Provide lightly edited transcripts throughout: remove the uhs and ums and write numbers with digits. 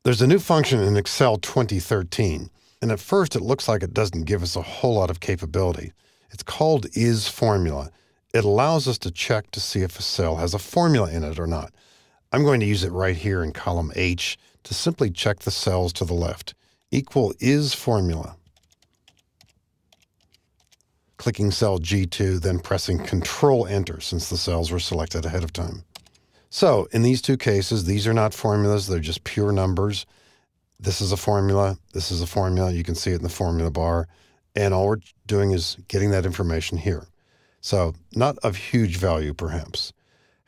There's a new function in Excel 2013, and at first it looks like it doesn't give us a whole lot of capability. It's called ISFORMULA. It allows us to check to see if a cell has a formula in it or not. I'm going to use it right here in column H to simply check the cells to the left. Equal ISFORMULA. Clicking cell G2, then pressing Control-Enter since the cells were selected ahead of time. So in these two cases, these are not formulas, they're just pure numbers. This is a formula, this is a formula. You can see it in the formula bar. And all we're doing is getting that information here. So not of huge value, perhaps.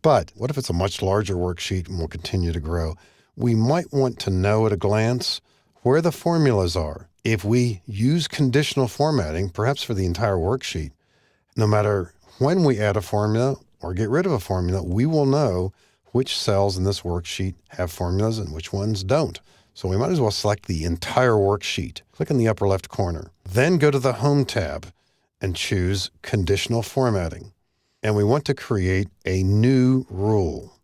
But what if it's a much larger worksheet and will continue to grow? We might want to know at a glance where the formulas are. If we use conditional formatting, perhaps for the entire worksheet, no matter when we add a formula or get rid of a formula, we will know which cells in this worksheet have formulas and which ones don't. So we might as well select the entire worksheet. Click in the upper left corner. Then go to the Home tab and choose Conditional Formatting. And we want to create a new rule.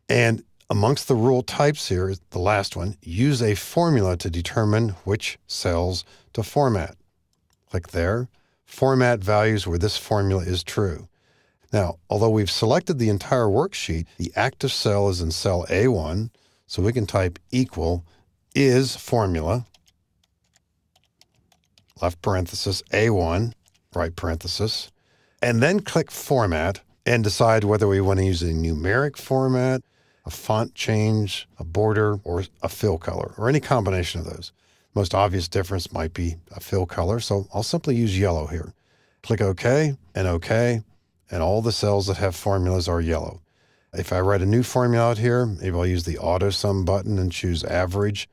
And amongst the rule types here is the last one, use a formula to determine which cells to format. Click there. Format values where this formula is true. Now, although we've selected the entire worksheet, the active cell is in cell A1, so we can type equal ISFORMULA, left parenthesis, A1, right parenthesis, and then click Format and decide whether we want to use a numeric format, a font change, a border, or a fill color, or any combination of those. Most obvious difference might be a fill color, so I'll simply use yellow here. Click OK, and all the cells that have formulas are yellow. If I write a new formula out here, maybe I'll use the auto sum button and choose average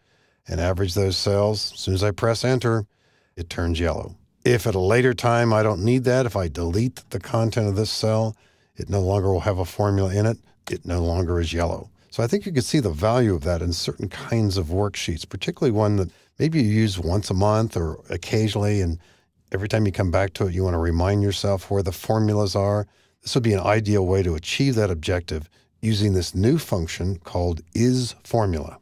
and average those cells. As soon as I press enter, it turns yellow. If at a later time I don't need that, if I delete the content of this cell, it no longer will have a formula in it. It no longer is yellow. So I think you can see the value of that in certain kinds of worksheets, particularly one that maybe you use once a month or occasionally, and every time you come back to it, you want to remind yourself where the formulas are. This would be an ideal way to achieve that objective using this new function called ISFORMULA.